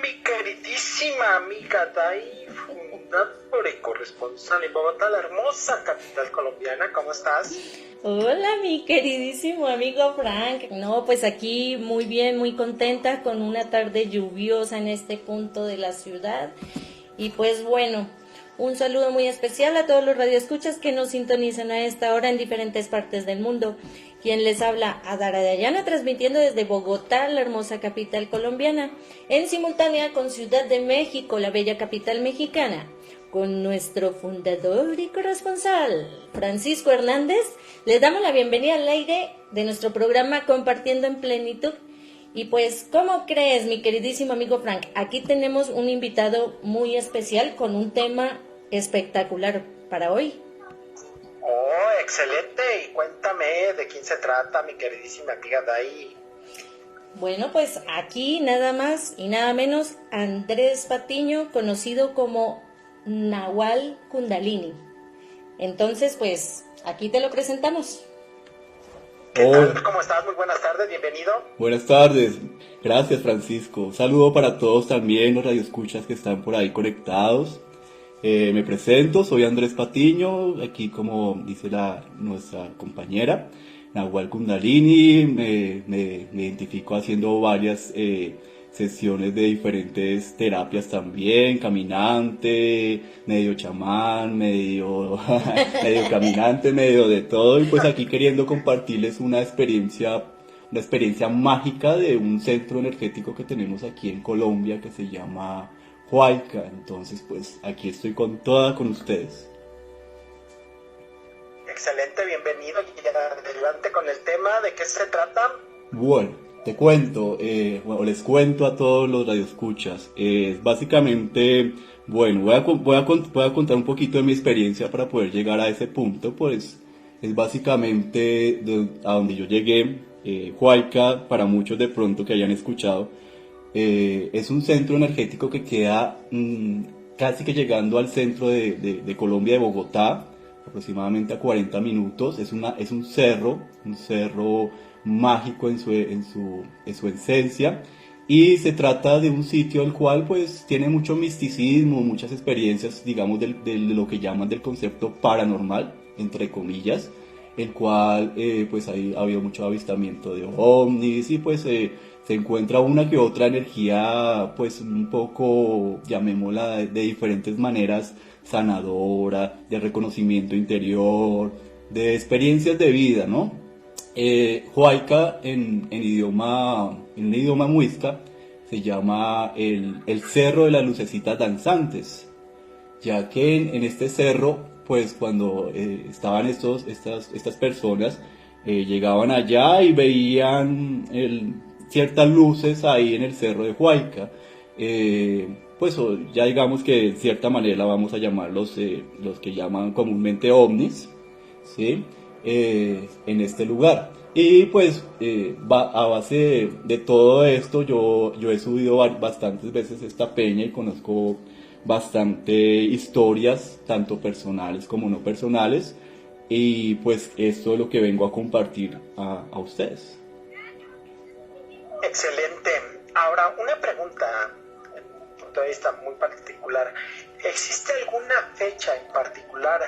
mi queridísima amiga Dai, fundadora y corresponsal en Bogotá, la hermosa capital colombiana. ¿Cómo estás? Hola, mi queridísimo amigo Frank. No, pues aquí muy bien, muy contenta con una tarde lluviosa en este punto de la ciudad. Y pues bueno, un saludo muy especial a todos los radioescuchas que nos sintonizan a esta hora en diferentes partes del mundo. Quien les habla, Adara Dayana, transmitiendo desde Bogotá, la hermosa capital colombiana, en simultánea con Ciudad de México, la bella capital mexicana. Con nuestro fundador y corresponsal, Francisco Hernández, les damos la bienvenida al aire de nuestro programa Compartiendo en Plenitud. Y pues, ¿cómo crees, mi queridísimo amigo Frank? Aquí tenemos un invitado muy especial con un tema espectacular para hoy. Oh, excelente. Y cuéntame de quién se trata, mi queridísima amiga Dai. Bueno, pues aquí nada más y nada menos Andrés Patiño, conocido como Nahual Kundalini. Entonces, pues, aquí te lo presentamos. ¿Qué tal? ¿Cómo estás? Muy buenas tardes, bienvenido. Buenas tardes, gracias Francisco. Un saludo para todos también los radioescuchas que están por ahí conectados. Me presento, soy Andrés Patiño, aquí como dice nuestra compañera, Nahual Kundalini. Me identifico haciendo varias sesiones de diferentes terapias también, caminante, medio chamán, medio caminante, medio de todo, y pues aquí queriendo compartirles una experiencia mágica de un centro energético que tenemos aquí en Colombia que se llama Huayca. Entonces pues aquí estoy con ustedes. Excelente, bienvenido. Y adelante con el tema. ¿De qué se trata? Bueno, te cuento, les cuento a todos los radioescuchas. Básicamente, bueno, voy a contar un poquito de mi experiencia para poder llegar a ese punto. Pues es básicamente a donde yo llegué. Huayca, para muchos de pronto que hayan escuchado, es un centro energético que queda casi que llegando al centro de Colombia, de Bogotá, aproximadamente a 40 minutos. Es un cerro mágico en su esencia, y se trata de un sitio el cual pues tiene mucho misticismo, muchas experiencias, digamos, de lo que llaman del concepto paranormal, entre comillas, el cual pues ha habido mucho avistamiento de ovnis, y pues se encuentra una que otra energía pues un poco, llamémosla de diferentes maneras, sanadora, de reconocimiento interior, de experiencias de vida, ¿no? Huayca en un idioma muisca se llama el Cerro de las Lucecitas Danzantes, ya que en este cerro, pues cuando estaban estas personas, llegaban allá y veían ciertas luces ahí en el cerro de Huayca. Pues ya digamos que de cierta manera vamos a llamar los que llaman comúnmente ovnis, ¿sí? En este lugar. Y pues a base de todo esto yo he subido bastantes veces esta peña y conozco bastante historias, tanto personales como no personales, y pues esto es lo que vengo a compartir a ustedes. Excelente. Ahora, una pregunta, desde un punto de vista muy particular. ¿Existe alguna fecha en particular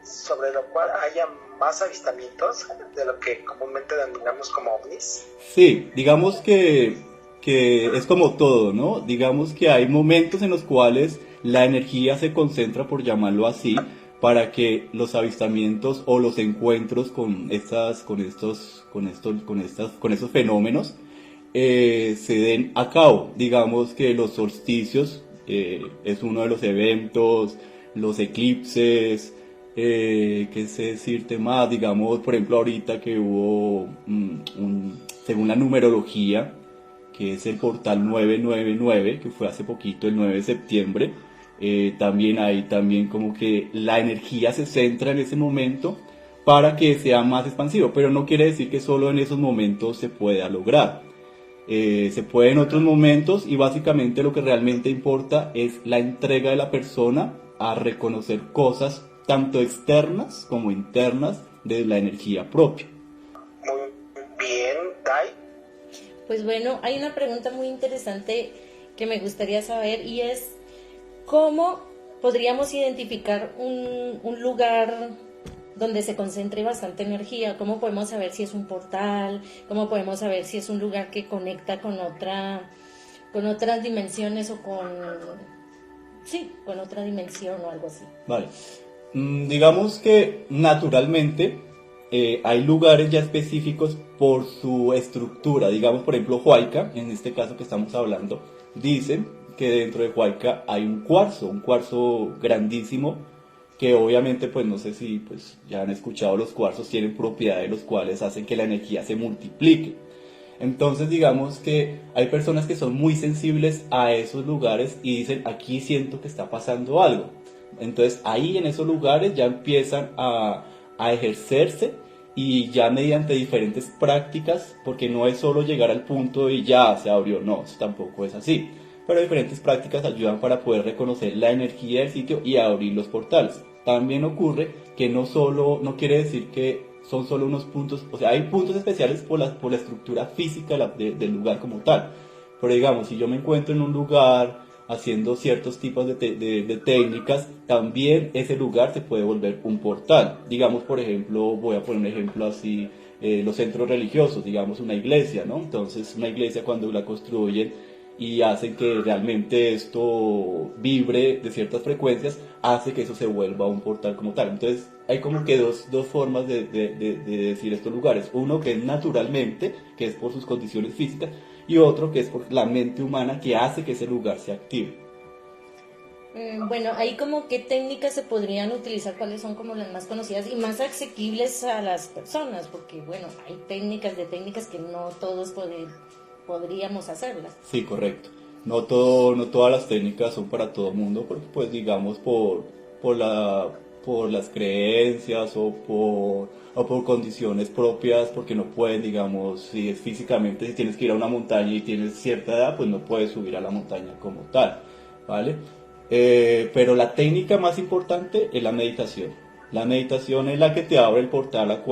sobre lo cual haya más avistamientos de lo que comúnmente denominamos como ovnis? Sí, digamos que es como todo, ¿no? Digamos que hay momentos en los cuales la energía se concentra, por llamarlo así, para que los avistamientos o los encuentros con estos fenómenos se den a cabo. Digamos que los solsticios es uno de los eventos, los eclipses, qué sé decirte más, digamos, por ejemplo, ahorita que hubo según la numerología, que es el portal 999, que fue hace poquito, el 9 de septiembre, también como que la energía se centra en ese momento para que sea más expansivo, pero no quiere decir que solo en esos momentos se pueda lograr. Se puede en otros momentos, y básicamente lo que realmente importa es la entrega de la persona a reconocer cosas tanto externas como internas de la energía propia. Muy bien, Dai. Pues bueno, hay una pregunta muy interesante que me gustaría saber, y es cómo podríamos identificar un lugar donde se concentre bastante energía. ¿Cómo podemos saber si es un portal? ¿Cómo podemos saber si es un lugar que conecta con otras dimensiones o con otra dimensión o algo así? Vale. Digamos que naturalmente hay lugares ya específicos por su estructura. Digamos, por ejemplo, Huayca, en este caso que estamos hablando, dicen que dentro de Huayca hay un cuarzo grandísimo, que obviamente, pues no sé si pues ya han escuchado, los cuarzos tienen propiedades los cuales hacen que la energía se multiplique. Entonces digamos que hay personas que son muy sensibles a esos lugares y dicen, aquí siento que está pasando algo. Entonces ahí en esos lugares ya empiezan a ejercerse, y ya mediante diferentes prácticas, porque no es solo llegar al punto y ya se abrió, no, eso tampoco es así. Pero diferentes prácticas ayudan para poder reconocer la energía del sitio y abrir los portales. También ocurre que no quiere decir que son solo unos puntos, o sea, hay puntos especiales por la estructura física del lugar como tal. Pero digamos, si yo me encuentro en un lugar haciendo ciertos tipos de técnicas, también ese lugar se puede volver un portal. Digamos, por ejemplo, voy a poner un ejemplo así, los centros religiosos, digamos una iglesia, ¿no? Entonces, una iglesia cuando la construyen y hacen que realmente esto vibre de ciertas frecuencias, hace que eso se vuelva un portal como tal. Entonces hay como que dos formas de decir estos lugares. Uno que es naturalmente, que es por sus condiciones físicas, y otro que es por la mente humana, que hace que ese lugar se active. Bueno, ahí como qué técnicas se podrían utilizar, cuáles son como las más conocidas y más asequibles a las personas, porque bueno, hay técnicas que no todos podríamos hacerlas. Sí, correcto. No todas las técnicas son para todo el mundo, porque pues digamos por las creencias o por condiciones propias, porque no pueden, digamos, si es físicamente, si tienes que ir a una montaña y tienes cierta edad, pues no puedes subir a la montaña como tal, ¿vale? Pero la técnica más importante es la meditación. La meditación es la que te abre el portal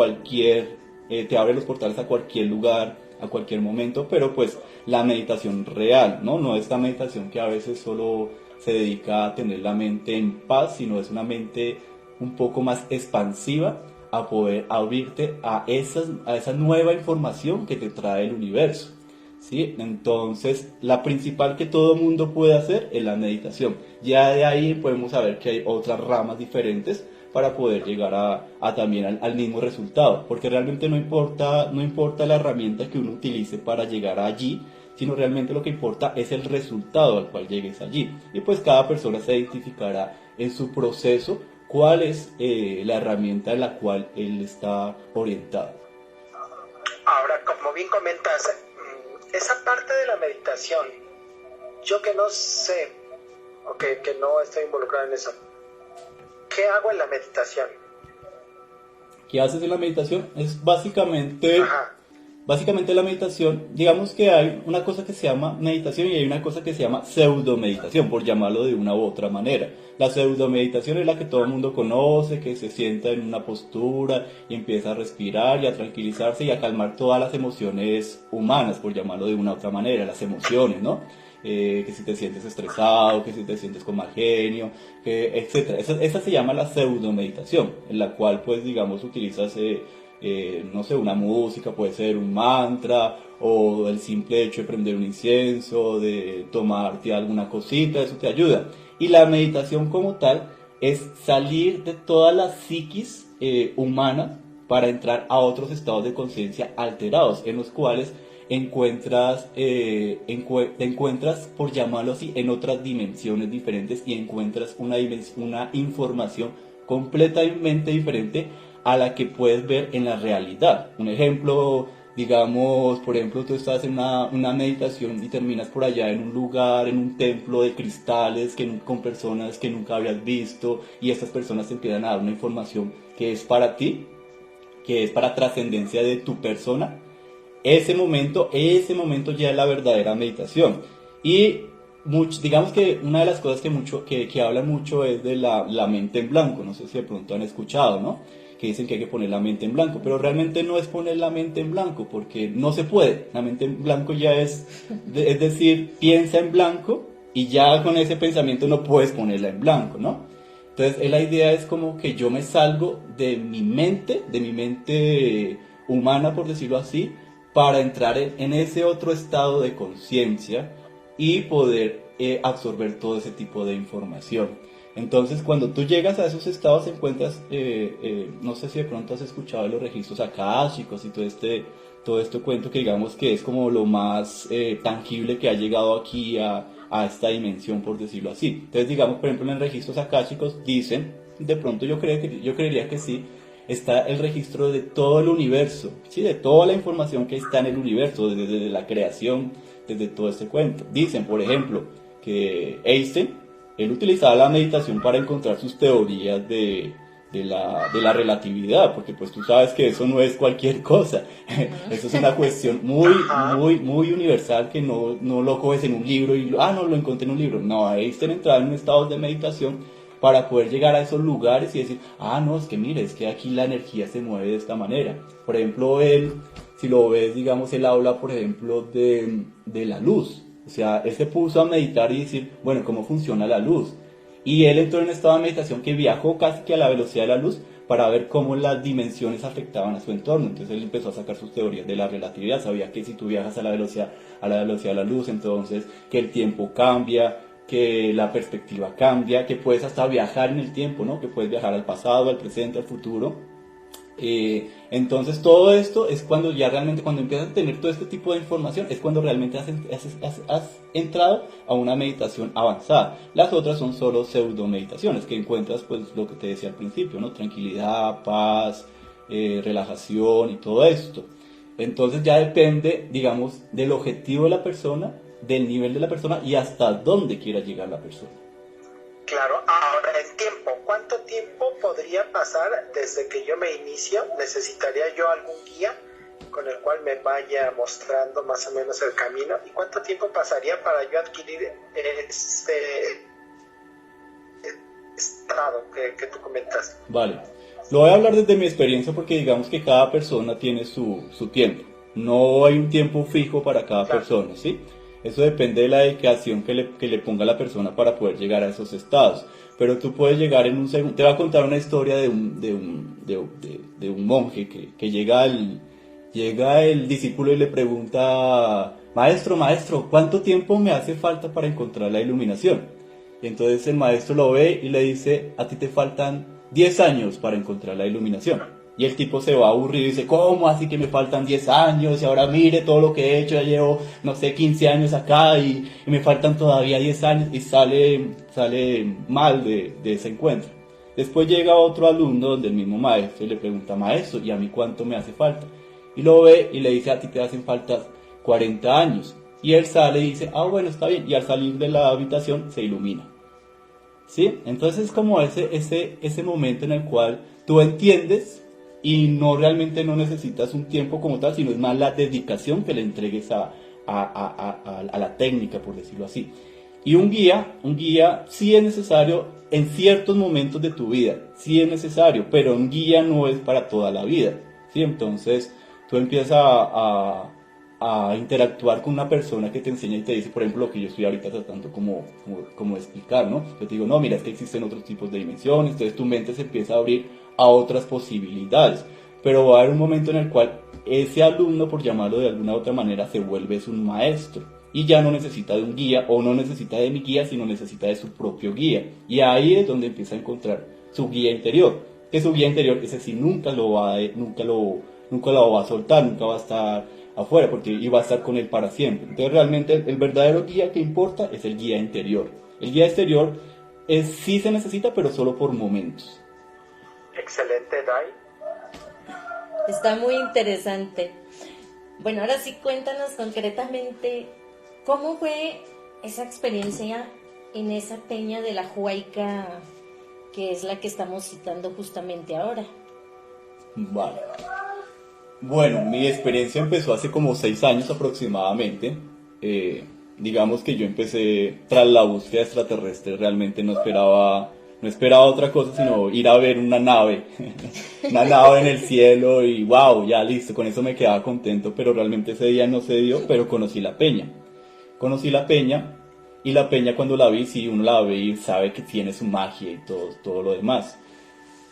te abre los portales a cualquier lugar, a cualquier momento, pero pues la meditación real, no esta meditación que a veces solo se dedica a tener la mente en paz, sino es una mente un poco más expansiva, a poder abrirte a esa nueva información que te trae el universo, ¿sí? Entonces la principal que todo mundo puede hacer es la meditación. Ya de ahí podemos saber que hay otras ramas diferentes para poder llegar también al mismo resultado, porque realmente no importa la herramienta que uno utilice para llegar allí, sino realmente lo que importa es el resultado al cual llegues allí. Y pues cada persona se identificará en su proceso cuál es la herramienta en la cual él está orientado. Ahora, como bien comentas, esa parte de la meditación, yo que no sé, o que no estoy involucrado en eso, ¿qué hago en la meditación? ¿Qué haces en la meditación? Es básicamente la meditación. Digamos que hay una cosa que se llama meditación y hay una cosa que se llama pseudomeditación, por llamarlo de una u otra manera. La pseudomeditación es la que todo el mundo conoce, que se sienta en una postura y empieza a respirar y a tranquilizarse y a calmar todas las emociones humanas, por llamarlo de una u otra manera, las emociones, ¿no? Que si te sientes estresado, que si te sientes con mal genio, etc. Esa se llama la pseudomeditación, en la cual pues digamos utilizas no sé, una música, puede ser un mantra, o el simple hecho de prender un incienso, de tomarte alguna cosita, eso te ayuda. Y la meditación como tal es salir de toda la psiquis humana para entrar a otros estados de conciencia alterados, en los cuales te encuentras, por llamarlo así, en otras dimensiones diferentes y encuentras una información completamente diferente a la que puedes ver en la realidad. Un ejemplo, digamos, por ejemplo, tú estás en una meditación y terminas por allá en un lugar, en un templo de cristales, con personas que nunca habías visto, y estas personas te empiezan a dar una información que es para ti, que es para trascendencia de tu persona. Ese momento ya es la verdadera meditación. Y digamos que una de las cosas que hablan mucho es de la mente en blanco. No sé si de pronto han escuchado, ¿no? que dicen que hay que poner la mente en blanco, pero realmente no es poner la mente en blanco, porque no se puede. La mente en blanco ya es decir, piensa en blanco y ya con ese pensamiento no puedes ponerla en blanco, ¿no? Entonces la idea es como que yo me salgo de mi mente humana, por decirlo así, para entrar en ese otro estado de conciencia y poder absorber todo ese tipo de información. Entonces, cuando tú llegas a esos estados, encuentras, no sé si de pronto has escuchado de los registros akáshicos y todo este cuento que digamos que es como lo más tangible que ha llegado aquí a esta dimensión, por decirlo así. Entonces, digamos, por ejemplo, en registros akáshicos dicen, de pronto yo creería que sí, está el registro de todo el universo, ¿sí? De toda la información que está en el universo, desde la creación, desde todo este cuento. Dicen, por ejemplo, que Einstein, él utilizaba la meditación para encontrar sus teorías de la relatividad, porque pues tú sabes que eso no es cualquier cosa. Eso es una cuestión muy universal que no lo coges en un libro y no lo encontré en un libro. No, Einstein entraba en un estado de meditación para poder llegar a esos lugares y decir, no, es que mire, es que aquí la energía se mueve de esta manera. Por ejemplo, él, si lo ves, digamos, él habla, por ejemplo, de la luz. O sea, él se puso a meditar y decir, bueno, ¿cómo funciona la luz? Y él entró en un estado de meditación que viajó casi que a la velocidad de la luz para ver cómo las dimensiones afectaban a su entorno. Entonces él empezó a sacar sus teorías de la relatividad. Sabía que si tú viajas a la velocidad de la luz, entonces que el tiempo cambia, que la perspectiva cambia, que puedes hasta viajar en el tiempo, ¿no? Que puedes viajar al pasado, al presente, al futuro. Entonces todo esto es cuando ya realmente, cuando empiezas a tener todo este tipo de información, es cuando realmente has entrado a una meditación avanzada. Las otras son solo pseudo meditaciones, que encuentras pues lo que te decía al principio, ¿no? Tranquilidad, paz, relajación y todo esto. Entonces ya depende, digamos, del objetivo de la persona, del nivel de la persona y hasta dónde quiera llegar la persona. Claro, ahora el tiempo. ¿Cuánto tiempo podría pasar desde que yo me inicio? ¿Necesitaría yo algún guía con el cual me vaya mostrando más o menos el camino? ¿Y cuánto tiempo pasaría para yo adquirir este estado que tú comentas? Vale, lo voy a hablar desde mi experiencia porque digamos que cada persona tiene su tiempo. No hay un tiempo fijo para cada persona, ¿sí? Eso depende de la dedicación que le ponga la persona para poder llegar a esos estados. Pero tú puedes llegar en un segundo. Te voy a contar una historia de un monje que llega el discípulo y le pregunta, maestro, ¿cuánto tiempo me hace falta para encontrar la iluminación? Y entonces el maestro lo ve y le dice, a ti te faltan 10 años para encontrar la iluminación. Y el tipo se va aburrido y dice, ¿cómo así que me faltan 10 años? Y ahora mire todo lo que he hecho, ya llevo, no sé, 15 años acá y me faltan todavía 10 años. Y sale mal de ese encuentro. Después llega otro alumno donde el mismo maestro y le pregunta, maestro, ¿y a mí cuánto me hace falta? Y lo ve y le dice, a ti te hacen falta 40 años. Y él sale y dice, bueno, está bien. Y al salir de la habitación se ilumina. ¿Sí? Entonces es como ese momento en el cual tú entiendes y realmente no necesitas un tiempo como tal, sino es más la dedicación que le entregues a la técnica, por decirlo así. Y un guía sí es necesario en ciertos momentos de tu vida, sí es necesario, pero un guía no es para toda la vida, ¿sí? Entonces tú empiezas a interactuar con una persona que te enseña y te dice, por ejemplo, lo que yo estoy ahorita tratando como explicar, ¿no? Yo te digo, no, mira, es que existen otros tipos de dimensiones, entonces tu mente se empieza a abrir a otras posibilidades, pero va a haber un momento en el cual ese alumno, por llamarlo de alguna u otra manera, se vuelve un maestro y ya no necesita de un guía o no necesita de mi guía, sino necesita de su propio guía, y ahí es donde empieza a encontrar su guía interior, que su guía interior, ese sí nunca lo va a soltar, nunca va a estar afuera, porque iba a estar con él para siempre. Entonces realmente el verdadero guía que importa es el guía interior. El guía exterior sí se necesita, pero solo por momentos. Excelente, Dai. Está muy interesante. Bueno, ahora sí cuéntanos concretamente cómo fue esa experiencia en esa peña de la Huayca, que es la que estamos citando justamente ahora. Vale. Bueno, mi experiencia empezó hace como 6 años aproximadamente. Digamos que yo empecé tras la búsqueda extraterrestre, realmente no esperaba No esperaba otra cosa sino ir a ver una nave, una nave en el cielo y wow, ya listo, con eso me quedaba contento, pero realmente ese día no se dio, pero conocí la peña. Conocí la peña y la peña cuando la vi, sí, uno la ve y sabe que tiene su magia y todo lo demás.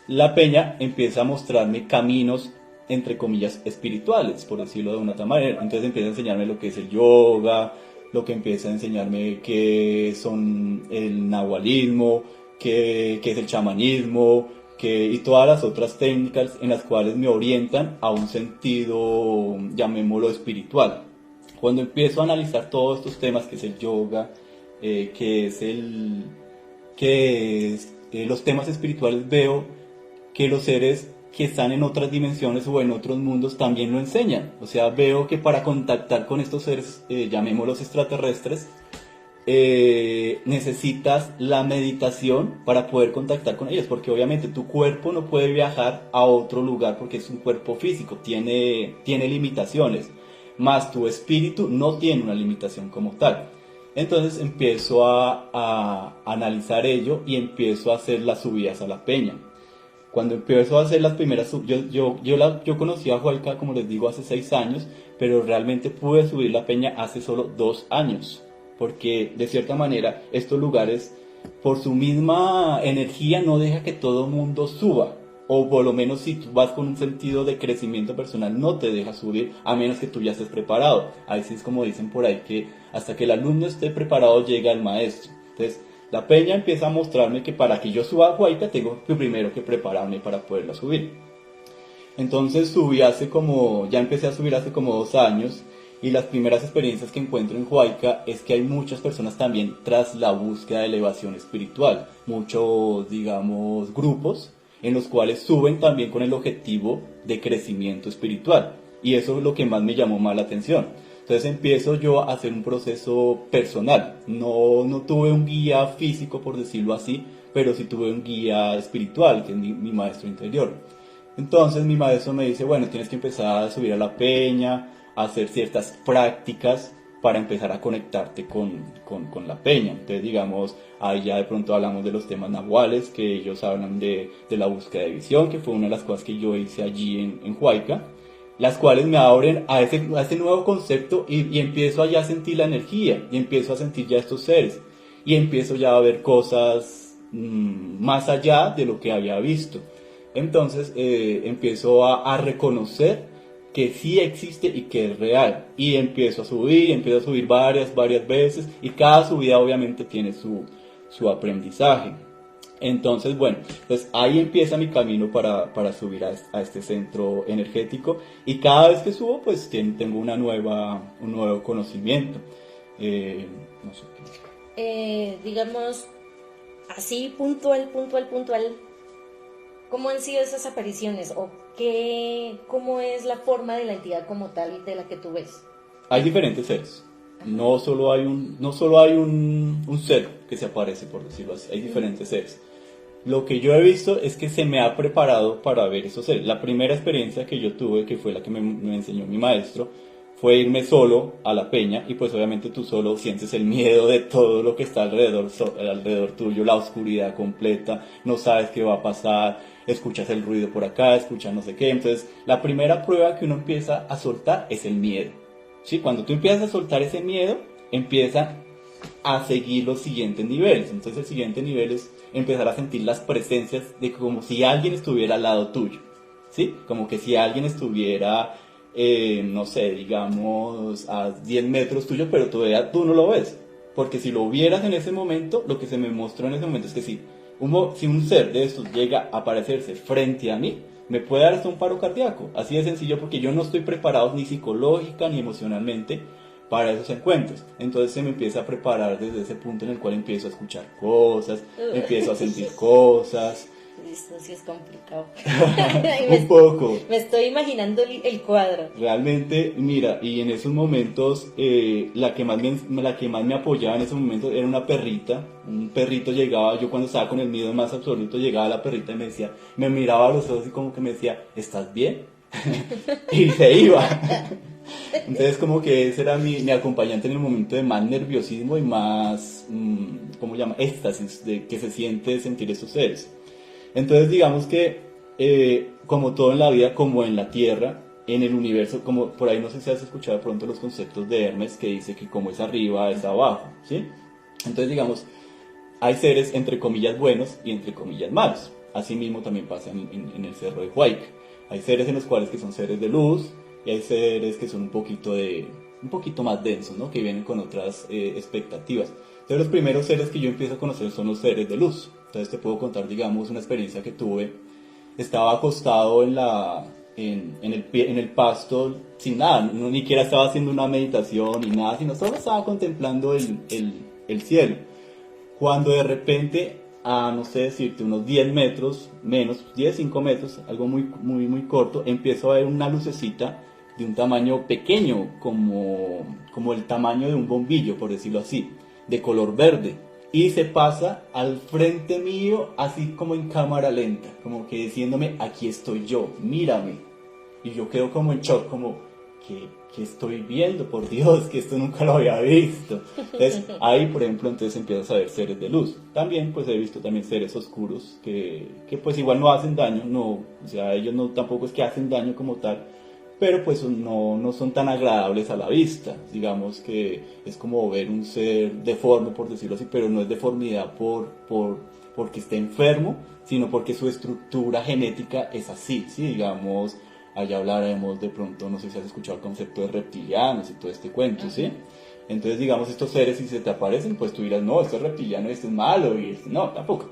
La peña empieza a mostrarme caminos, entre comillas, espirituales, por decirlo de una otra manera. Entonces empieza a enseñarme lo que es el yoga, lo que empieza a enseñarme qué son el nahualismo, qué es el chamanismo, y todas las otras técnicas en las cuales me orientan a un sentido, llamémoslo, espiritual. Cuando empiezo a analizar todos estos temas, que es el yoga, los temas espirituales, veo que los seres que están en otras dimensiones o en otros mundos también lo enseñan. O sea, veo que para contactar con estos seres, llamémoslos extraterrestres, necesitas la meditación para poder contactar con ellos, porque obviamente tu cuerpo no puede viajar a otro lugar porque es un cuerpo físico, tiene limitaciones, más tu espíritu no tiene una limitación como tal. Entonces empiezo a analizar ello y empiezo a hacer las subidas a la peña. Cuando empiezo a hacer las primeras, yo conocí a Huayca, como les digo, hace 6 años, pero realmente pude subir la peña hace solo 2 años, porque de cierta manera estos lugares, por su misma energía, no deja que todo mundo suba, o por lo menos si tú vas con un sentido de crecimiento personal, no te deja subir, a menos que tú ya estés preparado. Ahí sí es como dicen por ahí, que hasta que el alumno esté preparado llega el maestro. Entonces, la peña empieza a mostrarme que para que yo suba a Huayca tengo primero que prepararme para poderla subir. Entonces ya empecé a subir hace como 2 años, y las primeras experiencias que encuentro en Huayca es que hay muchas personas también tras la búsqueda de elevación espiritual, muchos, digamos, grupos en los cuales suben también con el objetivo de crecimiento espiritual, y eso es lo que más me llamó más la atención. Entonces empiezo yo a hacer un proceso personal. No tuve un guía físico, por decirlo así, pero sí tuve un guía espiritual, que es mi maestro interior. Entonces mi maestro me dice, bueno, tienes que empezar a subir a la peña, a hacer ciertas prácticas para empezar a conectarte con la peña. Entonces, digamos, ahí ya de pronto hablamos de los temas nahuales, que ellos hablan de la búsqueda de visión, que fue una de las cosas que yo hice allí en Huayca, las cuales me abren a ese nuevo concepto, y empiezo allá a sentir la energía, y empiezo a sentir ya estos seres, y empiezo ya a ver cosas más allá de lo que había visto. Entonces empiezo a reconocer que sí existe y que es real, y empiezo a subir varias veces, y cada subida obviamente tiene su aprendizaje. Entonces, bueno, pues ahí empieza mi camino para subir a este centro energético, y cada vez que subo pues tengo un nuevo conocimiento. No sé qué. Digamos, así puntual, ¿cómo han sido esas apariciones? ¿O cómo es la forma de la entidad como tal de la que tú ves? Hay diferentes seres. No solo hay un ser que se aparece, por decirlo así. Hay diferentes seres. Lo que yo he visto es que se me ha preparado para ver esos seres. La primera experiencia que yo tuve, que fue la que me enseñó mi maestro, fue irme solo a la peña, y pues obviamente tú solo sientes el miedo de todo lo que está alrededor tuyo, la oscuridad completa, no sabes qué va a pasar, escuchas el ruido por acá, escuchas no sé qué. Entonces la primera prueba que uno empieza a soltar es el miedo, ¿sí? Cuando tú empiezas a soltar ese miedo, empieza a seguir los siguientes niveles. Entonces el siguiente nivel es empezar a sentir las presencias de como si alguien estuviera al lado tuyo, ¿sí? Como que si alguien estuviera, no sé, digamos a 10 metros tuyo, pero todavía tú no lo ves, porque si lo vieras en ese momento, lo que se me mostró en ese momento es que si un ser de estos llega a aparecerse frente a mí, me puede dar hasta un paro cardíaco, así de sencillo, porque yo no estoy preparado ni psicológica ni emocionalmente para esos encuentros. Entonces se me empieza a preparar desde ese punto en el cual empiezo a escuchar cosas, empiezo a sentir cosas. Esto sí es complicado. Un poco. Me estoy imaginando el cuadro. Realmente, mira, y en esos momentos la que más me apoyaba en esos momentos era una perrita. Un perrito llegaba, yo cuando estaba con el miedo más absoluto, llegaba la perrita y me miraba a los ojos y como que me decía, ¿estás bien? Y se iba. Entonces como que ese era mi acompañante en el momento de más nerviosismo y más, ¿cómo se llama? Éxtasis de que se siente sentir esos seres. Entonces digamos que como todo en la vida, como en la Tierra, en el universo, como por ahí no sé si has escuchado de pronto los conceptos de Hermes que dice que como es arriba es abajo, ¿sí? Entonces digamos, hay seres entre comillas buenos y entre comillas malos. Así mismo también pasa en el Cerro de Huayca. Hay seres en los cuales que son seres de luz y hay seres que son un poquito más densos, ¿no? Que vienen con otras expectativas. Entonces los primeros seres que yo empiezo a conocer son los seres de luz. Entonces te puedo contar, digamos, una experiencia que tuve. Estaba acostado en el pasto sin nada, no ni siquiera estaba haciendo una meditación ni nada, sino solo estaba contemplando el cielo. Cuando de repente, a no sé decirte, unos 10 metros, menos, 10, 5 metros, algo muy corto, empiezo a ver una lucecita de un tamaño pequeño, como el tamaño de un bombillo, por decirlo así, de color verde. Y se pasa al frente mío, así como en cámara lenta, como que diciéndome, aquí estoy yo, mírame. Y yo quedo como en shock, como, ¿qué estoy viendo? Por Dios, que esto nunca lo había visto. Entonces, ahí, por ejemplo, entonces empiezas a ver seres de luz. También, pues he visto también seres oscuros que pues igual no hacen daño, no, o sea, ellos no tampoco es que hacen daño como tal, pero pues no son tan agradables a la vista. Digamos que es como ver un ser deforme, por decirlo así, pero no es deformidad porque esté enfermo, sino porque su estructura genética es así, ¿sí? Digamos, allá hablaremos de pronto, no sé si has escuchado el concepto de reptilianos y todo este cuento, ¿sí? Entonces, digamos, estos seres, si se te aparecen, pues tú dirás, no, este es reptiliano, este es malo, y este, no, tampoco.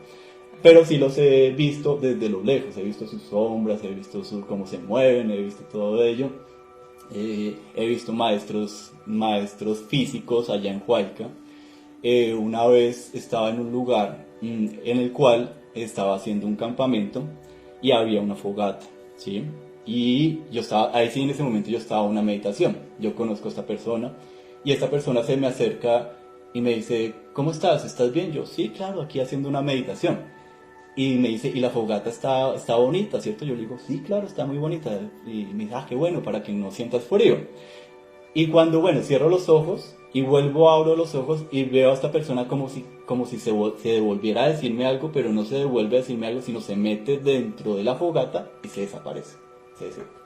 Pero sí los he visto desde lo lejos, he visto sus sombras, he visto cómo se mueven, he visto todo ello. He visto maestros físicos allá en Huayca. Una vez estaba en un lugar en el cual estaba haciendo un campamento y había una fogata, ¿sí? Y yo estaba, ahí sí en ese momento yo estaba en una meditación. Yo conozco a esta persona y esta persona se me acerca y me dice, ¿cómo estás? ¿Estás bien? Yo, sí, claro, aquí haciendo una meditación. Y me dice, ¿y la fogata está bonita, cierto? Yo le digo, sí, claro, está muy bonita. Y me dice, qué bueno, para que no sientas frío. Y cuando, bueno, cierro los ojos y abro los ojos y veo a esta persona como si se devolviera a decirme algo, pero no se devuelve a decirme algo, sino se mete dentro de la fogata y se desaparece.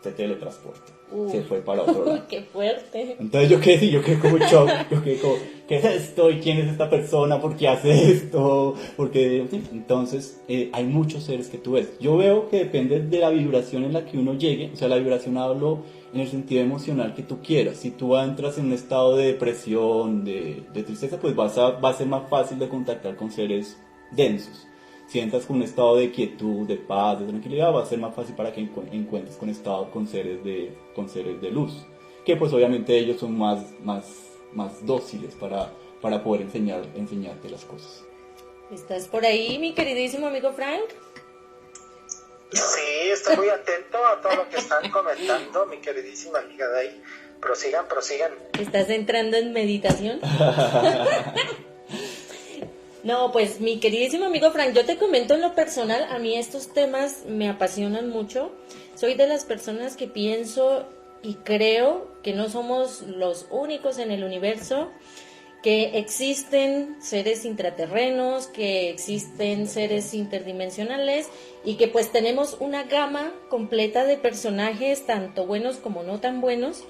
Se teletransporta. Se fue para otro lado. ¡Qué fuerte! Entonces yo quedé como shock. Yo quedé como, ¿qué es esto? ¿Y quién es esta persona? ¿Por qué hace esto? Porque, entonces, hay muchos seres que tú ves. Yo veo que depende de la vibración en la que uno llegue. O sea, la vibración hablo en el sentido emocional que tú quieras. Si tú entras en un estado de depresión, de tristeza, pues va a ser más fácil de contactar con seres densos. Si entras con un estado de quietud, de paz, de tranquilidad, va a ser más fácil para que encuentres con seres de luz, que pues obviamente ellos son más dóciles para poder enseñarte las cosas. ¿Estás por ahí, mi queridísimo amigo Frank? Sí, estoy muy atento a todo lo que están comentando, mi queridísima amiga Day. Prosigan. ¿Estás entrando en meditación? No, pues mi queridísimo amigo Frank, yo te comento en lo personal, a mí estos temas me apasionan mucho. Soy de las personas que pienso y creo que no somos los únicos en el universo, que existen seres intraterrenos, que existen seres interdimensionales y que pues tenemos una gama completa de personajes, tanto buenos como no tan buenos,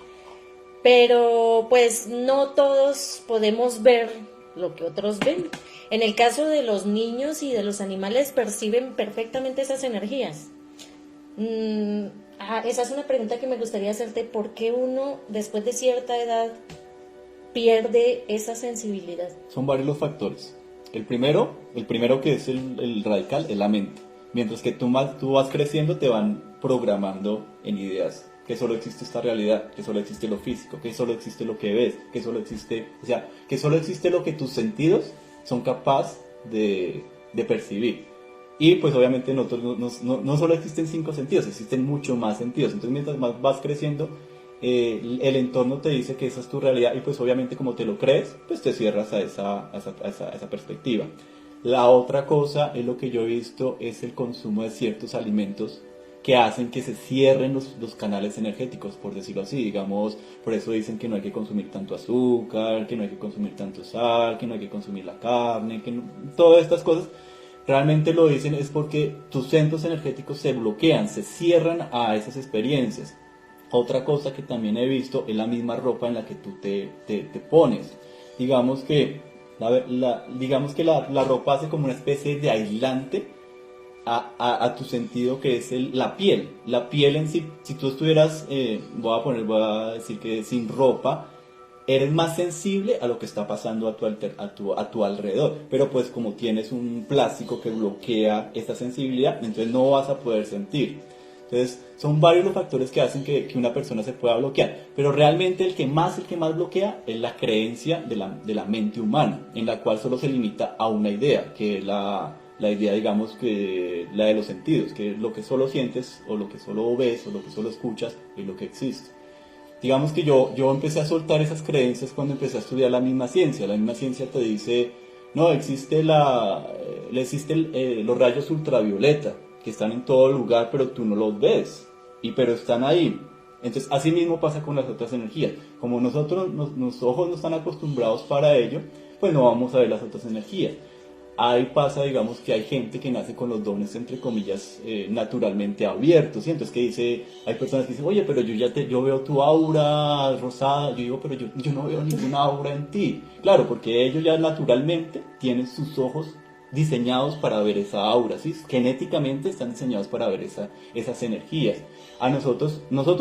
pero pues no todos podemos ver lo que otros ven. En el caso de los niños y de los animales perciben perfectamente esas energías. Esa es una pregunta que me gustaría hacerte. ¿Por qué uno después de cierta edad pierde esa sensibilidad? Son varios los factores. El primero que es el radical es la mente. Mientras que tú vas creciendo te van programando en ideas. Que solo existe esta realidad, que solo existe lo físico, que solo existe lo que ves, que solo existe lo que tus sentidos son capaces de percibir. Y pues obviamente nosotros no solo existen 5 sentidos, existen muchos más sentidos. Entonces mientras más vas creciendo, el entorno te dice que esa es tu realidad y pues obviamente como te lo crees, pues te cierras a esa perspectiva. La otra cosa es lo que yo he visto, es el consumo de ciertos alimentos que hacen que se cierren los canales energéticos, por decirlo así, digamos, por eso dicen que no hay que consumir tanto azúcar, que no hay que consumir tanto sal, que no hay que consumir la carne, que no, todas estas cosas, realmente lo dicen es porque tus centros energéticos se bloquean, se cierran a esas experiencias. Otra cosa que también he visto es la misma ropa en la que tú te pones. Digamos que la ropa hace como una especie de aislante a tu sentido, que es la piel. La piel en sí, si tú estuvieras, voy a decir que sin ropa, eres más sensible a lo que está pasando a tu alrededor. Pero pues como tienes un plástico que bloquea esta sensibilidad, entonces no vas a poder sentir. Entonces son varios los factores que hacen que una persona se pueda bloquear. Pero realmente el que más bloquea es la creencia de la mente humana, en la cual solo se limita a una idea, que es la idea, digamos, que la de los sentidos, que es lo que solo sientes, o lo que solo ves, o lo que solo escuchas, es lo que existe. Digamos que yo empecé a soltar esas creencias cuando empecé a estudiar la misma ciencia. La misma ciencia te dice, no, existe los rayos ultravioleta, que están en todo lugar, pero tú no los ves, pero están ahí. Entonces, así mismo pasa con las otras energías. Como nuestros ojos no están acostumbrados para ello, pues no vamos a ver las otras energías. Ahí pasa, digamos, que hay gente que nace con los dones, entre comillas, naturalmente abiertos, ¿sí? Entonces, hay personas que dicen, oye, pero yo veo tu aura rosada. Yo digo, pero yo no veo ninguna aura en ti. Claro, porque ellos ya naturalmente tienen sus ojos diseñados para ver esa aura, ¿sí? Genéticamente están diseñados para ver esas energías. A nosotros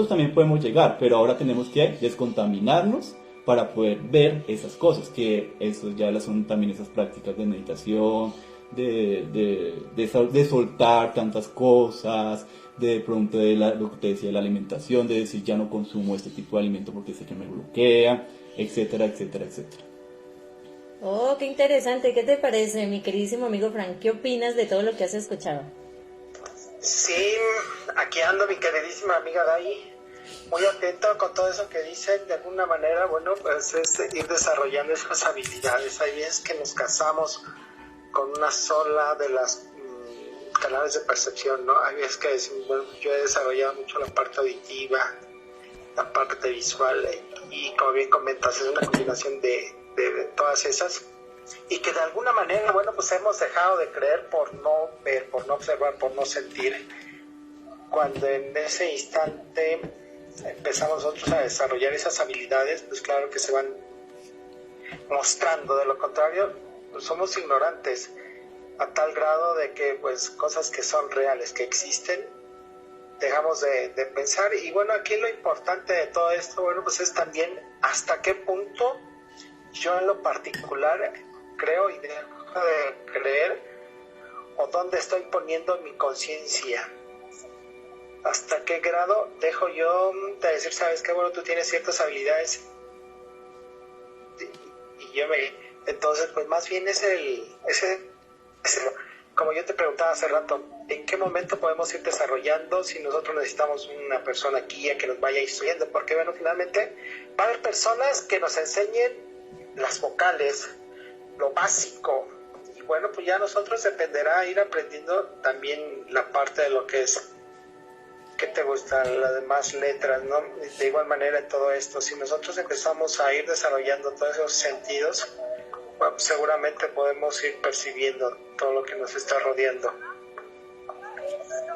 también podemos llegar, pero ahora tenemos que descontaminarnos para poder ver esas cosas, que eso ya son también esas prácticas de meditación, de soltar tantas cosas, de pronto lo que te decía, la alimentación, de decir ya no consumo este tipo de alimento porque sé que me bloquea, etcétera, etcétera, etcétera. Oh, qué interesante. ¿Qué te parece, mi queridísimo amigo Frank? ¿Qué opinas de todo lo que has escuchado? Sí, aquí ando mi queridísima amiga Dai, muy atento con todo eso que dicen. De alguna manera, bueno, pues es ir desarrollando esas habilidades. Hay veces que nos casamos con una sola de las canales de percepción, ¿no? Hay veces que decimos, bueno, yo he desarrollado mucho la parte auditiva, la parte visual, y como bien comentas, es una combinación de todas esas, y que de alguna manera, bueno, pues hemos dejado de creer por no ver, por no observar, por no sentir, cuando en ese instante empezamos nosotros a desarrollar esas habilidades, pues claro que se van mostrando. De lo contrario, pues somos ignorantes a tal grado de que pues cosas que son reales, que existen, dejamos de pensar. Y bueno, aquí lo importante de todo esto, bueno, pues es también hasta qué punto yo en lo particular creo y dejo de creer, o dónde estoy poniendo mi conciencia. ¿Hasta qué grado dejo yo de decir, sabes qué, bueno, tú tienes ciertas habilidades y yo entonces, pues más bien es como yo te preguntaba hace rato, ¿en qué momento podemos ir desarrollando si nosotros necesitamos una persona guía que nos vaya instruyendo? Porque, bueno, finalmente va a haber personas que nos enseñen las vocales, lo básico, y bueno, pues ya nosotros dependerá ir aprendiendo también la parte de lo que es, ¿qué te gusta? Las demás letras, ¿no? De igual manera en todo esto, si nosotros empezamos a ir desarrollando todos esos sentidos, bueno, seguramente podemos ir percibiendo todo lo que nos está rodeando.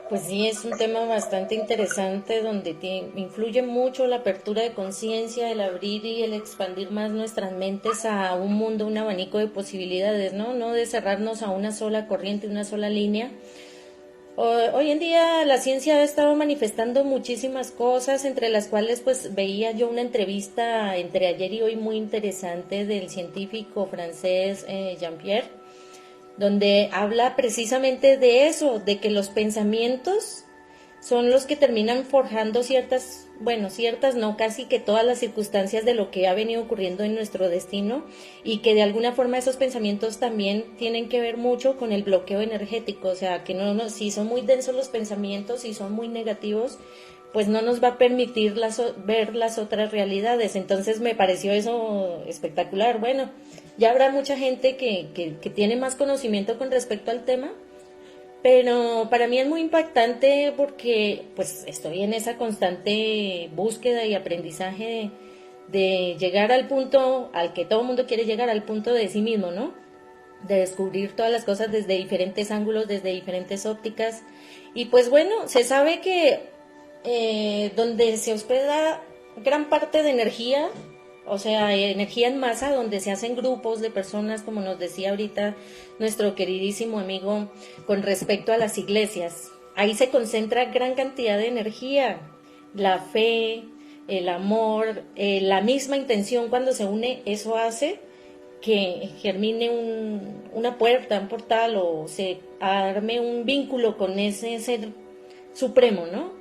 Pues sí, es un tema bastante interesante donde influye mucho la apertura de conciencia, el abrir y el expandir más nuestras mentes a un mundo, un abanico de posibilidades, ¿no? No de cerrarnos a una sola corriente, una sola línea. Hoy en día la ciencia ha estado manifestando muchísimas cosas, entre las cuales pues veía yo una entrevista entre ayer y hoy muy interesante del científico francés Jean-Pierre, donde habla precisamente de eso, de que los pensamientos son los que terminan forjando ciertas no, casi que todas las circunstancias de lo que ha venido ocurriendo en nuestro destino, y que de alguna forma esos pensamientos también tienen que ver mucho con el bloqueo energético, o sea, que si son muy densos los pensamientos, si son muy negativos, pues no nos va a permitir ver las otras realidades. Entonces me pareció eso espectacular. Bueno, ya habrá mucha gente que tiene más conocimiento con respecto al tema, pero para mí es muy impactante porque pues estoy en esa constante búsqueda y aprendizaje de llegar al punto al que todo el mundo quiere llegar, al punto de sí mismo, ¿no? De descubrir todas las cosas desde diferentes ángulos, desde diferentes ópticas. Y pues bueno, se sabe que donde se hospeda gran parte de energía, o sea, energía en masa, donde se hacen grupos de personas, como nos decía ahorita nuestro queridísimo amigo, con respecto a las iglesias. Ahí se concentra gran cantidad de energía, la fe, el amor, la misma intención cuando se une, eso hace que germine una puerta, un portal, o se arme un vínculo con ese ser supremo, ¿no?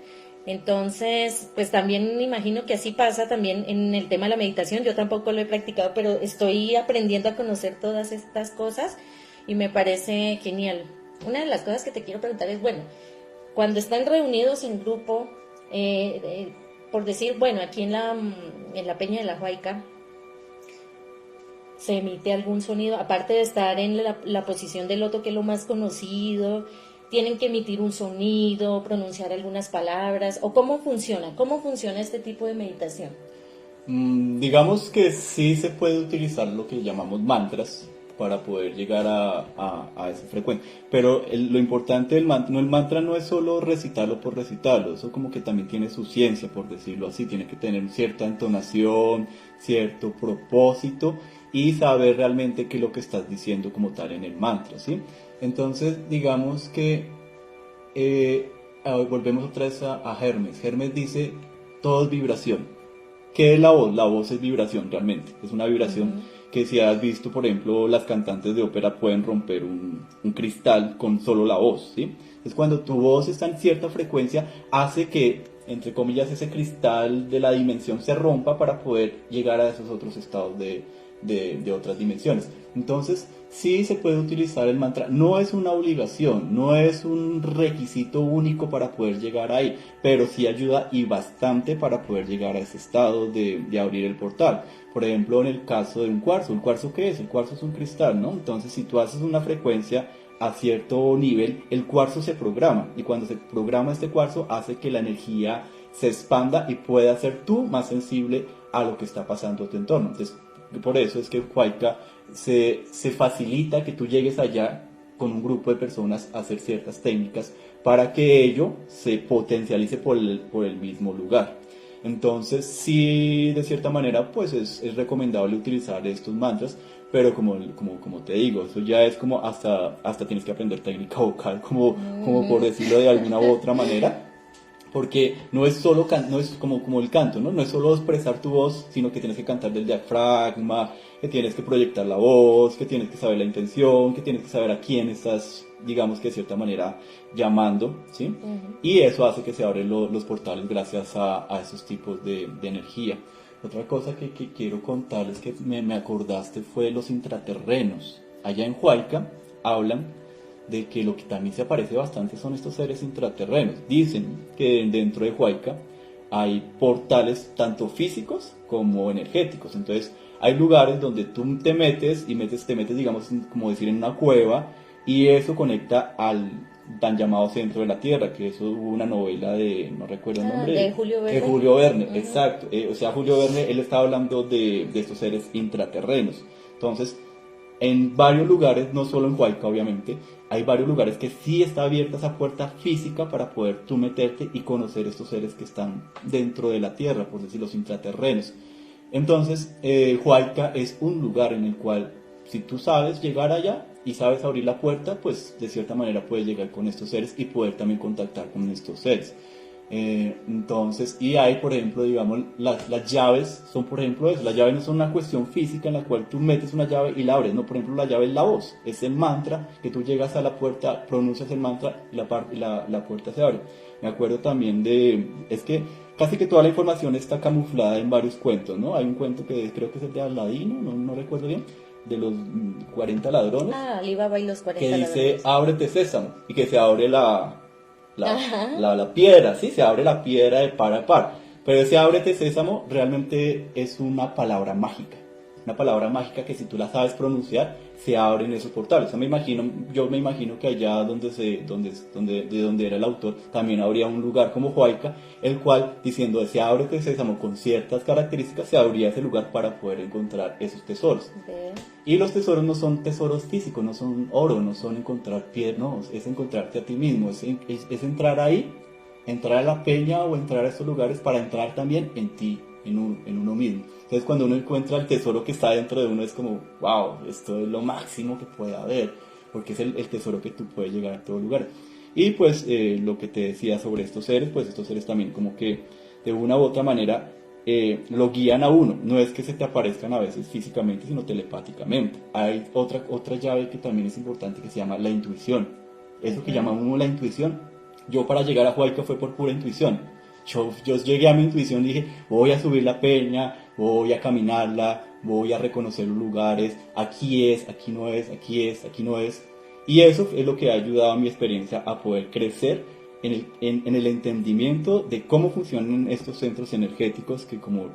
Entonces, pues también me imagino que así pasa también en el tema de la meditación. Yo tampoco lo he practicado, pero estoy aprendiendo a conocer todas estas cosas y me parece genial. Una de las cosas que te quiero preguntar es, bueno, cuando están reunidos en grupo, por decir, bueno, aquí en la Peña de la Huayca, se emite algún sonido, aparte de estar en la posición del loto, que es lo más conocido, tienen que emitir un sonido, pronunciar algunas palabras, o cómo funciona este tipo de meditación. Digamos que sí se puede utilizar lo que llamamos mantras para poder llegar a esa frecuencia, pero lo importante del mantra, el mantra no es solo recitarlo por recitarlo, eso como que también tiene su ciencia, por decirlo así, tiene que tener cierta entonación, cierto propósito y saber realmente qué es lo que estás diciendo como tal en el mantra, ¿sí? Entonces, digamos que volvemos otra vez a Hermes. Hermes dice, todo es vibración. ¿Qué es la voz? La voz es vibración realmente. Es una vibración que si has visto, por ejemplo, las cantantes de ópera pueden romper un cristal con solo la voz, ¿sí? Es cuando tu voz está en cierta frecuencia, hace que, entre comillas, ese cristal de la dimensión se rompa para poder llegar a esos otros estados de otras dimensiones. Entonces, sí se puede utilizar el mantra, no es una obligación, no es un requisito único para poder llegar ahí, pero sí ayuda y bastante para poder llegar a ese estado de abrir el portal. Por ejemplo, en el caso de un cuarzo ¿qué es? El cuarzo es un cristal, ¿no? Entonces, si tú haces una frecuencia a cierto nivel, el cuarzo se programa, y cuando se programa este cuarzo hace que la energía se expanda y pueda ser tú más sensible a lo que está pasando a tu entorno. Entonces, por eso es que Huayca se facilita que tú llegues allá con un grupo de personas a hacer ciertas técnicas para que ello se potencialice por el mismo lugar. Entonces, sí, de cierta manera, pues es recomendable utilizar estos mantras, pero como te digo, eso ya es como hasta tienes que aprender técnica vocal, como por decirlo de alguna u otra manera. Porque no es solo no es como el canto, ¿no? No es solo expresar tu voz, sino que tienes que cantar del diafragma, que tienes que proyectar la voz, que tienes que saber la intención, que tienes que saber a quién estás, digamos que de cierta manera, llamando, ¿sí? Y eso hace que se abren los portales gracias a esos tipos de energía. Otra cosa que quiero contarles que me acordaste fue los intraterrenos. Allá en Huayca hablan de que lo que también se aparece bastante son estos seres intraterrenos. Dicen que dentro de Huayca hay portales tanto físicos como energéticos. Entonces hay lugares donde tú te metes, digamos, como decir, en una cueva, y eso conecta al tan llamado centro de la Tierra, que eso hubo una novela de, no recuerdo el nombre, de Julio Verne. De Julio Verne, exacto. O sea, Julio Verne, él estaba hablando de estos seres intraterrenos. Entonces, en varios lugares, no solo en Huayca obviamente, hay varios lugares que sí está abierta esa puerta física para poder tú meterte y conocer estos seres que están dentro de la Tierra, por decir los intraterrenos. Entonces, Huayca es un lugar en el cual, si tú sabes llegar allá y sabes abrir la puerta, pues de cierta manera puedes llegar con estos seres y poder también contactar con estos seres. Entonces, y hay, por ejemplo, digamos, las llaves son, por ejemplo, eso. Las llaves no son una cuestión física en la cual tú metes una llave y la abres, no, por ejemplo, la llave es la voz, es el mantra que tú llegas a la puerta, pronuncias el mantra y la puerta se abre. Me acuerdo también es que casi que toda la información está camuflada en varios cuentos, ¿no? Hay un cuento que creo que es el de Aladino, no recuerdo bien, de los 40 ladrones. Alibaba y los 40 que ladrones. dice, ábrete sésamo, y que se abre la piedra, ¿sí? Se abre la piedra de par a par. Pero ese ábrete sésamo realmente es una palabra mágica. una palabra mágica que si tú la sabes pronunciar, se abren esos portales. O sea, yo me imagino que allá de donde era el autor, también habría un lugar como Huayca, el cual, diciendo se abre que Sésamo con ciertas características, se abría ese lugar para poder encontrar esos tesoros. Okay. Y los tesoros no son tesoros físicos, no son oro, no son encontrar piedra, no, es encontrarte a ti mismo, es entrar ahí, entrar a la peña o entrar a estos lugares para entrar también en ti, en uno mismo. Entonces cuando uno encuentra el tesoro que está dentro de uno es como, wow, esto es lo máximo que puede haber, porque es el tesoro que tú puedes llegar a todo lugar. Y pues lo que te decía sobre estos seres, pues estos seres también como que de una u otra manera lo guían a uno. No es que se te aparezcan a veces físicamente, sino telepáticamente. Hay otra llave que también es importante que se llama la intuición. Eso que llama uno la intuición. Yo para llegar a Huayca fue por pura intuición. Yo llegué a mi intuición y dije, voy a subir la peña, voy a caminarla, voy a reconocer los lugares, aquí es, aquí no es, aquí es, aquí no es. Y eso es lo que ha ayudado a mi experiencia a poder crecer en el entendimiento de cómo funcionan estos centros energéticos, que como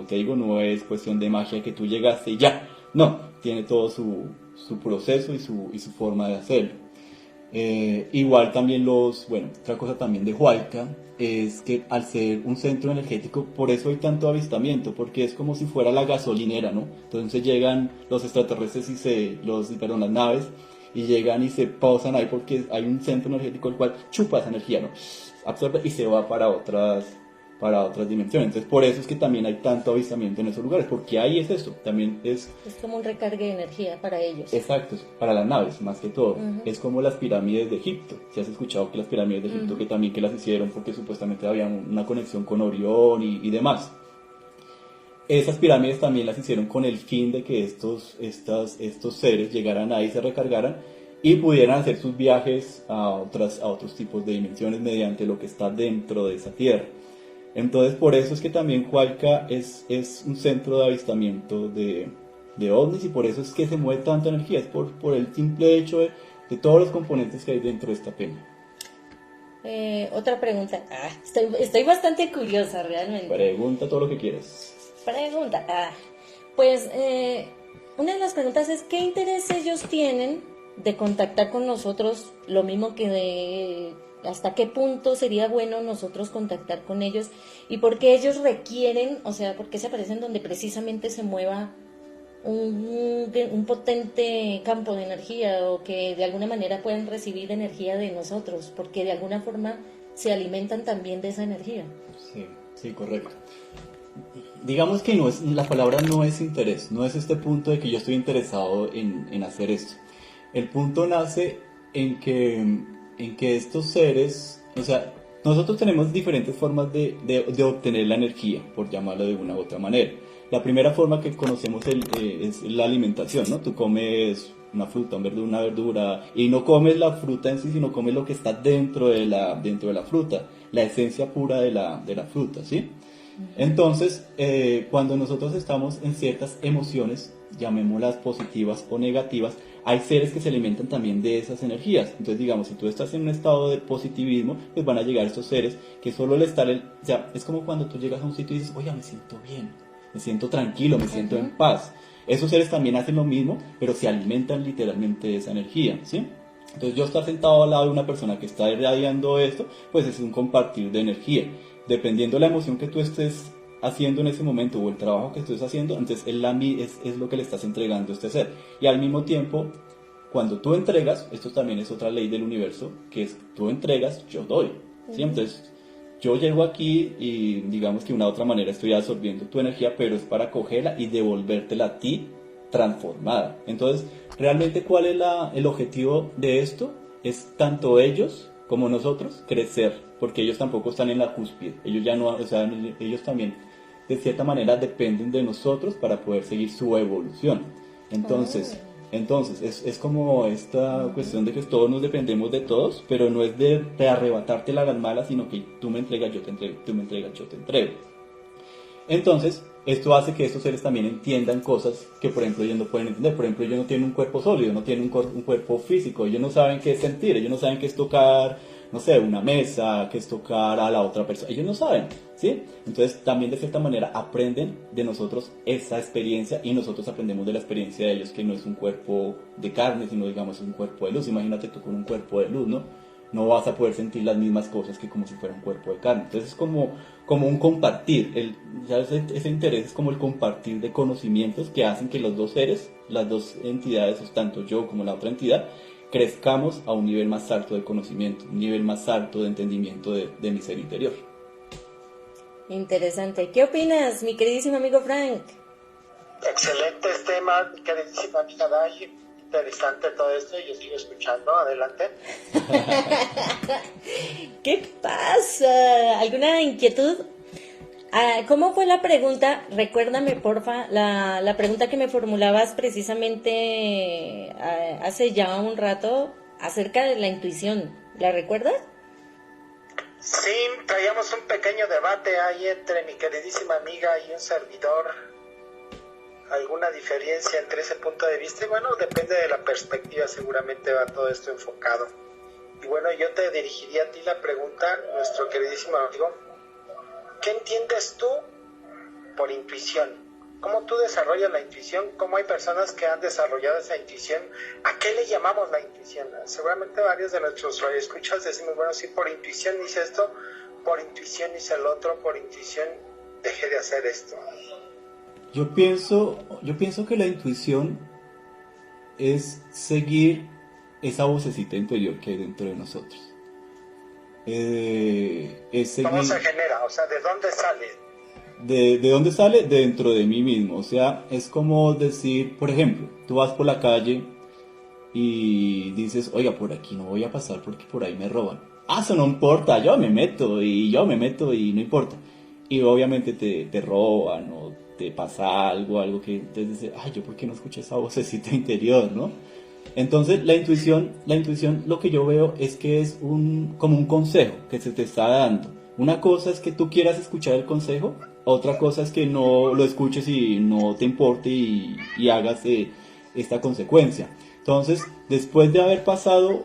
te digo, no es cuestión de magia que tú llegaste y ya. No, tiene todo su proceso y su forma de hacerlo. Igual también otra cosa también de Huayca es que al ser un centro energético, por eso hay tanto avistamiento, porque es como si fuera la gasolinera, ¿no? Entonces llegan los extraterrestres las naves, y llegan y se posan ahí porque hay un centro energético el cual chupa esa energía, ¿no? Absorbe y se va para otras dimensiones. Entonces por eso es que también hay tanto avistamiento en esos lugares, porque ahí es eso, también es como un recargue de energía para ellos. Exacto, para las naves más que todo. Es como las pirámides de Egipto. Si has escuchado que las pirámides de Egipto que las hicieron porque supuestamente había una conexión con Orión y demás. Esas pirámides también las hicieron con el fin de que estos seres llegaran ahí, se recargaran y pudieran hacer sus viajes a otros tipos de dimensiones mediante lo que está dentro de esa tierra. Entonces por eso es que también Huayca es un centro de avistamiento de ovnis, y por eso es que se mueve tanta energía, es por el simple hecho de todos los componentes que hay dentro de esta peña. Otra pregunta. Estoy bastante curiosa realmente. Pregunta todo lo que quieras. Pregunta. Pues una de las preguntas es ¿qué interés ellos tienen de contactar con nosotros? Lo mismo que de hasta qué punto sería bueno nosotros contactar con ellos, y por qué ellos requieren, o sea, por qué se aparecen donde precisamente se mueva un potente campo de energía, o que de alguna manera puedan recibir energía de nosotros, porque de alguna forma se alimentan también de esa energía. Sí, correcto. Digamos que la palabra no es interés, no es este punto de que yo estoy interesado en hacer esto. El punto nace en que estos seres, o sea, nosotros tenemos diferentes formas de obtener la energía, por llamarlo de una u otra manera. La primera forma que conocemos es la alimentación, ¿no? Tú comes una fruta, una verdura, y no comes la fruta en sí, sino comes lo que está dentro de la fruta, la esencia pura de la fruta, ¿sí? Entonces, cuando nosotros estamos en ciertas emociones, llamémoslas positivas o negativas, hay seres que se alimentan también de esas energías. Entonces, digamos, si tú estás en un estado de positivismo, pues van a llegar estos seres que solo o sea, es como cuando tú llegas a un sitio y dices, oye, me siento bien, me siento tranquilo, me siento en paz. Esos seres también hacen lo mismo, pero se alimentan literalmente de esa energía, ¿sí? Entonces, yo estar sentado al lado de una persona que está irradiando esto, pues es un compartir de energía. Dependiendo de la emoción que tú estés haciendo en ese momento o el trabajo que estés haciendo, entonces es lo que le estás entregando a este ser. Y al mismo tiempo, cuando tú entregas, esto también es otra ley del universo, que es tú entregas, yo doy. ¿Sí? Entonces, yo llego aquí y digamos que de una u otra manera estoy absorbiendo tu energía, pero es para cogerla y devolvértela a ti transformada. Entonces, realmente, ¿cuál es el objetivo de esto? Es tanto ellos como nosotros crecer, porque ellos tampoco están en la cúspide, ellos ya no, o sea, ellos también de cierta manera dependen de nosotros para poder seguir su evolución. Entonces es como esta cuestión de que todos nos dependemos de todos, pero no es de arrebatarte las malas, sino que tú me entregas, yo te entrego, tú me entregas, yo te entrego. Entonces, esto hace que estos seres también entiendan cosas que, por ejemplo, ellos no pueden entender. Por ejemplo, ellos no tienen un cuerpo sólido, no tienen un cuerpo físico, ellos no saben qué es sentir, ellos no saben qué es tocar, no sé, una mesa, qué es tocar a la otra persona. Ellos no saben, ¿sí? Entonces también de cierta manera aprenden de nosotros esa experiencia y nosotros aprendemos de la experiencia de ellos, que no es un cuerpo de carne, sino digamos un cuerpo de luz. Imagínate tú con un cuerpo de luz, ¿no? No vas a poder sentir las mismas cosas que como si fuera un cuerpo de carne. Entonces es como un compartir, ya ese interés es como el compartir de conocimientos que hacen que los dos seres, las dos entidades, tanto yo como la otra entidad, crezcamos a un nivel más alto de conocimiento, un nivel más alto de entendimiento de mi ser interior. Interesante. ¿Qué opinas, mi queridísimo amigo Frank? Excelentes temas, mi queridísima amiga Dashi. Interesante todo esto, yo sigo escuchando, adelante. ¿Qué pasa? ¿Alguna inquietud? ¿Cómo fue la pregunta? Recuérdame, porfa, la pregunta que me formulabas precisamente hace ya un rato acerca de la intuición. ¿La recuerdas? Sí, traíamos un pequeño debate ahí entre mi queridísima amiga y un servidor. ¿Alguna diferencia entre ese punto de vista? Y bueno, depende de la perspectiva, seguramente va todo esto enfocado. Y bueno, yo te dirigiría a ti la pregunta, nuestro queridísimo amigo. ¿Qué entiendes tú por intuición? ¿Cómo tú desarrollas la intuición? ¿Cómo hay personas que han desarrollado esa intuición? ¿A qué le llamamos la intuición? Seguramente varios de nuestros radioescuchas decimos, bueno, sí, por intuición hice esto, por intuición hice el otro, por intuición dejé de hacer esto. Yo pienso que la intuición es seguir esa vocecita interior que hay dentro de nosotros. Es seguir... ¿Cómo se genera? O sea, ¿de dónde sale? ¿De dónde sale? Dentro de mí mismo. O sea, es como decir, por ejemplo, tú vas por la calle y dices, oiga, por aquí no voy a pasar porque por ahí me roban. Ah, eso no importa, yo me meto y no importa. Y obviamente te roban o te pasa algo que entonces dices, ay, yo por qué no escuché esa vocecita interior, ¿no? Entonces la intuición lo que yo veo es que es como un consejo que se te está dando. Una cosa es que tú quieras escuchar el consejo, otra cosa es que no lo escuches y no te importe y hagas esta consecuencia. Entonces, después de haber pasado,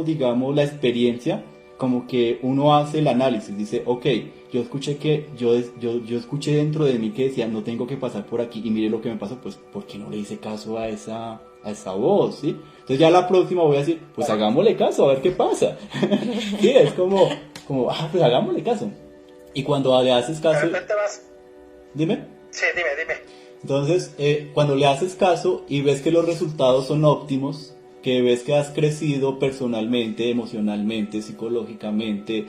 digamos, la experiencia, como que uno hace el análisis, dice, ok, yo escuché dentro de mí que decía, no tengo que pasar por aquí, y mire lo que me pasó, pues, ¿por qué no le hice caso a esa voz, sí? Entonces ya la próxima voy a decir, pues hagámosle caso, a ver qué pasa. Sí, es como, pues hagámosle caso. Y cuando le haces caso... ¿De repente vas? Dime. Sí, dime. Entonces, cuando le haces caso y ves que los resultados son óptimos, que ves que has crecido personalmente, emocionalmente, psicológicamente,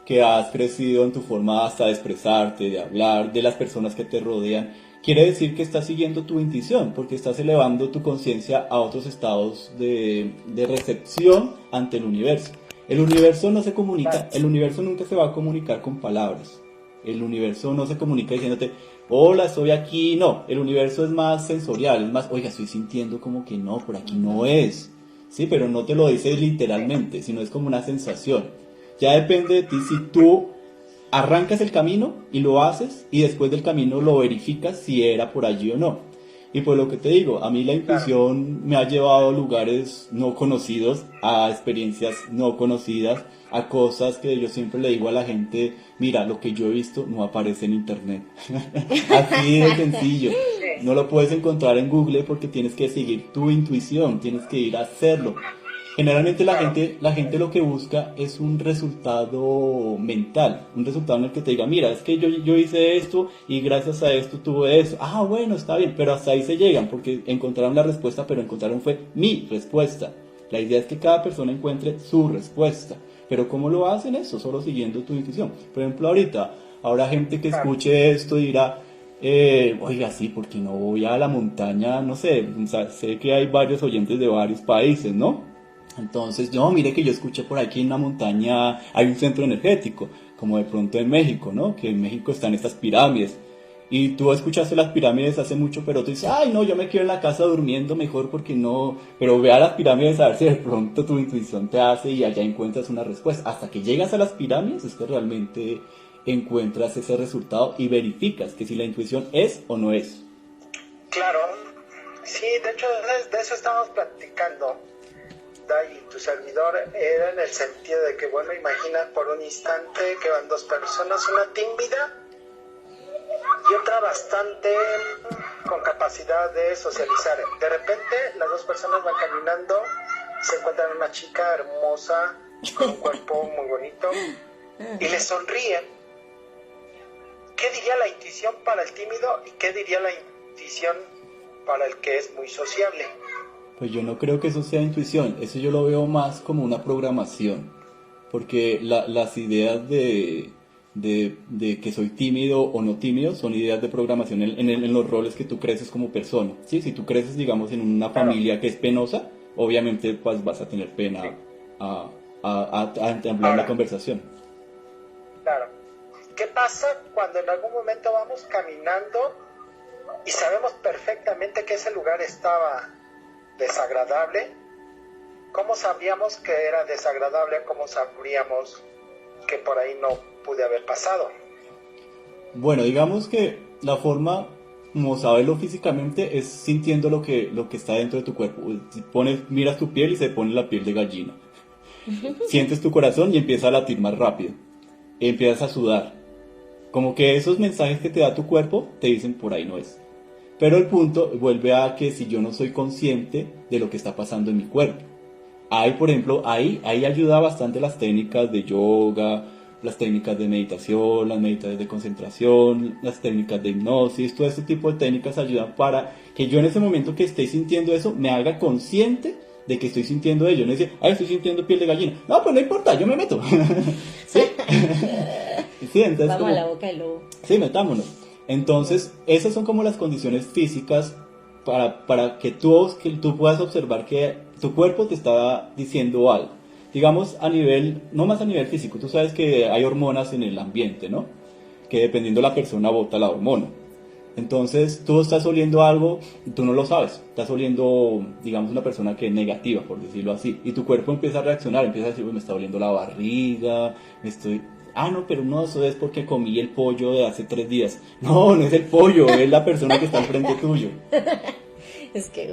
que has crecido en tu forma hasta de expresarte, de hablar, de las personas que te rodean, quiere decir que estás siguiendo tu intuición, porque estás elevando tu conciencia a otros estados de recepción ante el universo. El universo no se comunica, el universo nunca se va a comunicar con palabras. El universo no se comunica diciéndote, hola, estoy aquí. No, el universo es más sensorial, es más, oiga, estoy sintiendo como que no, por aquí no es. Sí, pero no te lo dice literalmente, sino es como una sensación. Ya depende de ti si tú arrancas el camino y lo haces y después del camino lo verificas si era por allí o no. Y pues lo que te digo, a mí la intuición me ha llevado a lugares no conocidos, a experiencias no conocidas, a cosas que yo siempre le digo a la gente, mira, lo que yo he visto no aparece en internet. Así de sencillo. No lo puedes encontrar en Google porque tienes que seguir tu intuición, tienes que ir a hacerlo. Generalmente la gente lo que busca es un resultado mental, un resultado en el que te diga, mira, es que yo hice esto y gracias a esto tuve eso. Ah, bueno, está bien, pero hasta ahí se llegan porque encontraron la respuesta, pero encontraron fue mi respuesta. La idea es que cada persona encuentre su respuesta. Pero ¿cómo lo hacen eso? Solo siguiendo tu intuición. Por ejemplo, ahorita habrá gente que escuche esto y dirá, oiga, sí, porque no voy a la montaña, no sé, o sea, sé que hay varios oyentes de varios países, ¿no? Entonces, no, mire que yo escuché por aquí en la montaña hay un centro energético, como de pronto en México, ¿no? Que en México están estas pirámides. Y tú escuchaste las pirámides hace mucho, pero tú dices, ay, no, yo me quedo en la casa durmiendo mejor porque no... Pero ve a las pirámides a ver si de pronto tu intuición te hace y allá encuentras una respuesta. Hasta que llegas a las pirámides es que realmente encuentras ese resultado y verificas que si la intuición es o no es. Claro, sí, de hecho de eso estamos platicando. Dai y tu servidor era en el sentido de que, bueno, imagina por un instante que van dos personas, una tímida y otra bastante con capacidad de socializar. De repente las dos personas van caminando, se encuentran una chica hermosa, con un cuerpo muy bonito, y le sonríen. ¿Qué diría la intuición para el tímido y qué diría la intuición para el que es muy sociable? Pues yo no creo que eso sea intuición, eso yo lo veo más como una programación, porque las ideas de que soy tímido o no tímido son ideas de programación en los roles que tú creces como persona. ¿Sí? Si tú creces, digamos, en una familia que es penosa, obviamente pues vas a tener pena a entablar la conversación. Claro. ¿Qué pasa cuando en algún momento vamos caminando y sabemos perfectamente que ese lugar estaba desagradable? ¿Cómo sabíamos que era desagradable? ¿Cómo sabríamos que por ahí no pude haber pasado? Bueno, digamos que la forma como saberlo físicamente es sintiendo lo que está dentro de tu cuerpo. Miras tu piel y se pone la piel de gallina. Sientes tu corazón y empieza a latir más rápido. Empiezas a sudar. Como que esos mensajes que te da tu cuerpo te dicen por ahí no es. Pero el punto vuelve a que si yo no soy consciente de lo que está pasando en mi cuerpo. Por ejemplo, ahí ayuda bastante las técnicas de yoga, las técnicas de meditación, las meditaciones de concentración, las técnicas de hipnosis, todo este tipo de técnicas ayudan para que yo en ese momento que esté sintiendo eso me haga consciente de que estoy sintiendo ello. No decir, estoy sintiendo piel de gallina. No, pues no importa, yo me meto. ¿Sí? Sí, entonces vamos a la boca del lobo. Sí, metámonos. Entonces, esas son como las condiciones físicas para que tú puedas observar que tu cuerpo te está diciendo algo. Digamos no más a nivel físico, tú sabes que hay hormonas en el ambiente, ¿no? Que dependiendo de la persona bota la hormona. Entonces, tú estás oliendo algo y tú no lo sabes. Estás oliendo, digamos, una persona que es negativa, por decirlo así. Y tu cuerpo empieza a reaccionar, empieza a decir, me está oliendo la barriga, no, pero no, eso es porque comí el pollo de hace 3 días. No es el pollo, es la persona que está al frente tuyo. Es que,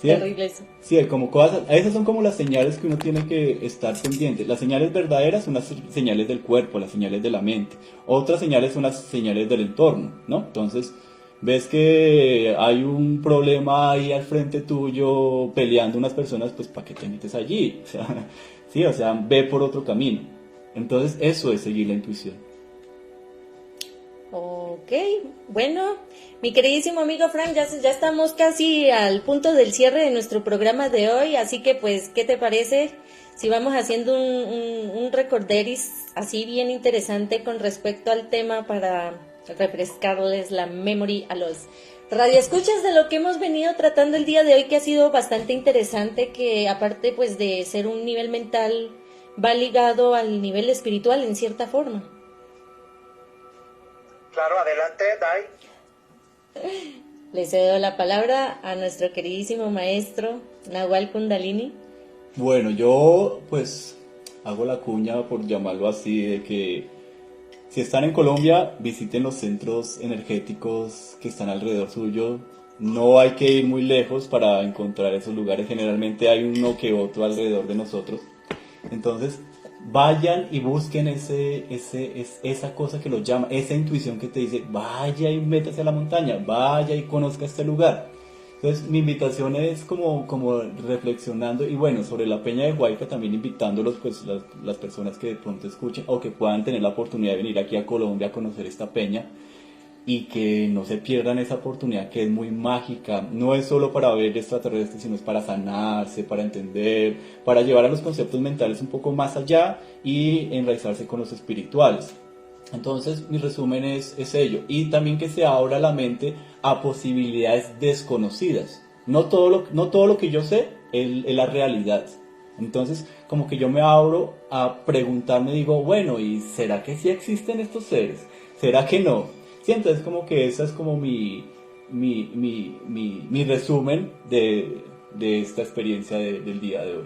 ¿Sí? terrible eso. Sí, como cosas, esas son como las señales que uno tiene que estar pendiente. Las señales verdaderas son las señales del cuerpo, las señales de la mente. Otras señales son las señales del entorno, ¿no? Entonces, ves que hay un problema ahí al frente tuyo peleando unas personas, pues ¿para qué te metes allí? O sea, ve por otro camino. Entonces, eso es seguir la intuición. Ok, bueno, mi queridísimo amigo Frank, ya estamos casi al punto del cierre de nuestro programa de hoy, así que pues, ¿qué te parece si vamos haciendo un recorderis así bien interesante con respecto al tema para refrescarles la memory a los radioescuchas de lo que hemos venido tratando el día de hoy, que ha sido bastante interesante, que aparte pues de ser un nivel mental, va ligado al nivel espiritual en cierta forma. Claro, adelante, Dai. Le cedo la palabra a nuestro queridísimo maestro Nahual Kundalini. Bueno, yo pues hago la cuña, por llamarlo así, de que si están en Colombia, visiten los centros energéticos que están alrededor suyo. No hay que ir muy lejos para encontrar esos lugares, generalmente hay uno que otro alrededor de nosotros. Entonces, vayan y busquen esa cosa que los llama, esa intuición que te dice, vaya y métase a la montaña, vaya y conozca este lugar. Entonces, mi invitación es como reflexionando, y bueno, sobre la Peña de Huayca también invitándolos, pues las personas que de pronto escuchen o que puedan tener la oportunidad de venir aquí a Colombia a conocer esta peña, y que no se pierdan esa oportunidad que es muy mágica. No es solo para ver extraterrestres, sino es para sanarse, para entender, para llevar a los conceptos mentales un poco más allá y enraizarse con los espirituales. Entonces, mi resumen es ello. Y también que se abra la mente a posibilidades desconocidas. No todo lo que yo sé es la realidad. Entonces, como que yo me abro a preguntarme, digo, bueno, ¿y será que sí existen estos seres? ¿Será que no? Sí, entonces como que esa es como mi resumen de esta experiencia del día de hoy.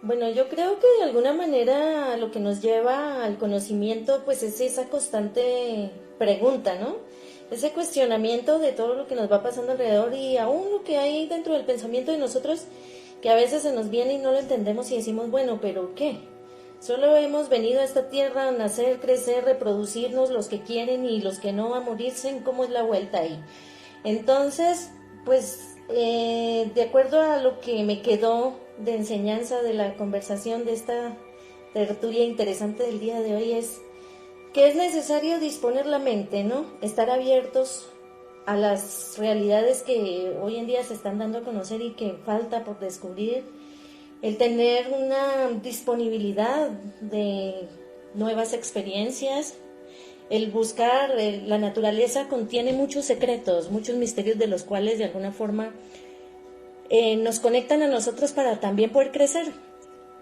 Bueno, yo creo que de alguna manera lo que nos lleva al conocimiento pues es esa constante pregunta, ¿no? Ese cuestionamiento de todo lo que nos va pasando alrededor y aún lo que hay dentro del pensamiento de nosotros, que a veces se nos viene y no lo entendemos y decimos, bueno, pero ¿qué? Solo hemos venido a esta tierra a nacer, crecer, reproducirnos, los que quieren y los que no, a morirse. ¿Cómo es la vuelta ahí? Entonces, pues, de acuerdo a lo que me quedó de enseñanza de la conversación de esta tertulia interesante del día de hoy, es que es necesario disponer la mente, ¿no? Estar abiertos a las realidades que hoy en día se están dando a conocer y que falta por descubrir, el tener una disponibilidad de nuevas experiencias, el buscar, la naturaleza contiene muchos secretos, muchos misterios de los cuales de alguna forma nos conectan a nosotros para también poder crecer.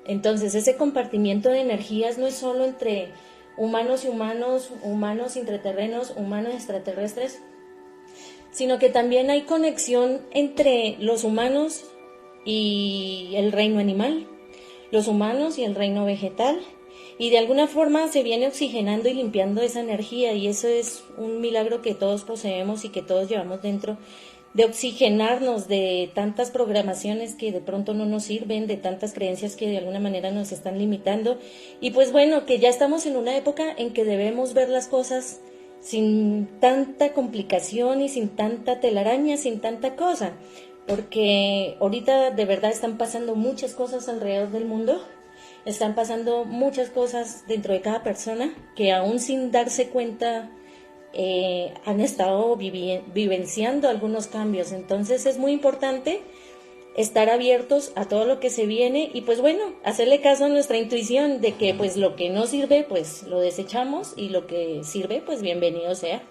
Entonces ese compartimiento de energías no es solo entre humanos y humanos, humanos intraterrenos, humanos extraterrestres, sino que también hay conexión entre los humanos y el reino animal, los humanos y el reino vegetal, y de alguna forma se viene oxigenando y limpiando esa energía, y eso es un milagro que todos poseemos y que todos llevamos dentro, de oxigenarnos de tantas programaciones que de pronto no nos sirven, de tantas creencias que de alguna manera nos están limitando, y pues bueno, que ya estamos en una época en que debemos ver las cosas sin tanta complicación y sin tanta telaraña, sin tanta cosa, porque ahorita de verdad están pasando muchas cosas alrededor del mundo, están pasando muchas cosas dentro de cada persona que aún sin darse cuenta han estado vivenciando algunos cambios. Entonces es muy importante estar abiertos a todo lo que se viene y pues bueno, hacerle caso a nuestra intuición de que pues lo que no sirve pues lo desechamos y lo que sirve pues bienvenido sea.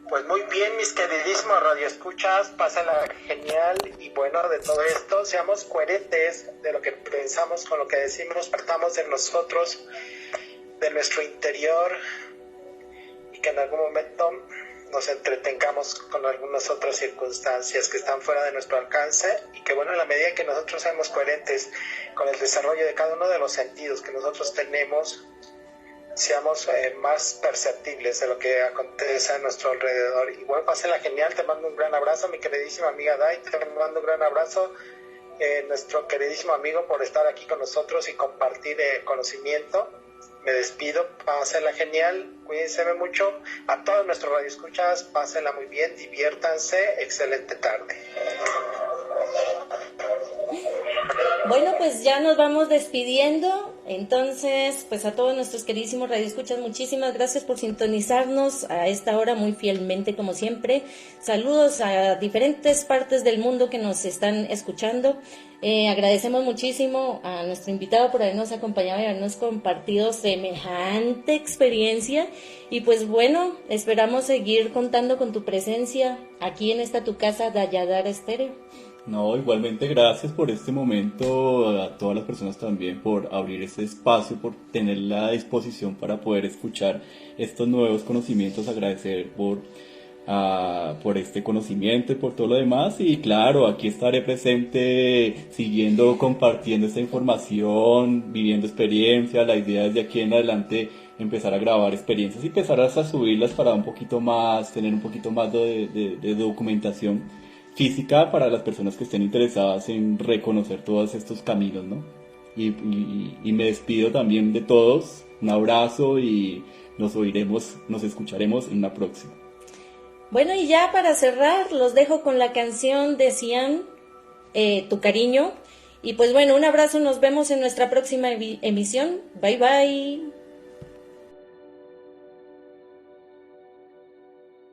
Pues muy bien, mis queridísimos radioescuchas, pásenla genial y bueno, de todo esto, seamos coherentes de lo que pensamos con lo que decimos, partamos de nosotros, de nuestro interior y que en algún momento nos entretengamos con algunas otras circunstancias que están fuera de nuestro alcance y que bueno, en la medida que nosotros seamos coherentes con el desarrollo de cada uno de los sentidos que nosotros tenemos, seamos más perceptibles de lo que acontece a nuestro alrededor. Y bueno, pásenla genial, te mando un gran abrazo, mi queridísima amiga Dai, te mando un gran abrazo, nuestro queridísimo amigo, por estar aquí con nosotros y compartir conocimiento. Me despido, pásenla genial, cuídense mucho, a todos nuestros radioescuchas, pásenla muy bien, diviértanse, excelente tarde. Bueno, pues ya nos vamos despidiendo, entonces pues a todos nuestros queridísimos radioescuchas, muchísimas gracias por sintonizarnos a esta hora muy fielmente como siempre. Saludos a diferentes partes del mundo que nos están escuchando. Agradecemos muchísimo a nuestro invitado por habernos acompañado y habernos compartido semejante experiencia y pues bueno, esperamos seguir contando con tu presencia aquí en esta tu casa Dalladar Estéreo. No, igualmente gracias por este momento, a todas las personas también por abrir este espacio, por tener la disposición para poder escuchar estos nuevos conocimientos, agradecer por este conocimiento y por todo lo demás, y claro, aquí estaré presente siguiendo, compartiendo esta información, viviendo experiencias. La idea es de aquí en adelante empezar a grabar experiencias y empezar a subirlas para un poquito más, tener un poquito más de documentación física para las personas que estén interesadas en reconocer todos estos caminos, ¿no? Y me despido también de todos, un abrazo y nos oiremos, nos escucharemos en una próxima. Bueno, y ya para cerrar, los dejo con la canción de Cian, Tu Cariño, y pues bueno, un abrazo, nos vemos en nuestra próxima emisión, bye bye.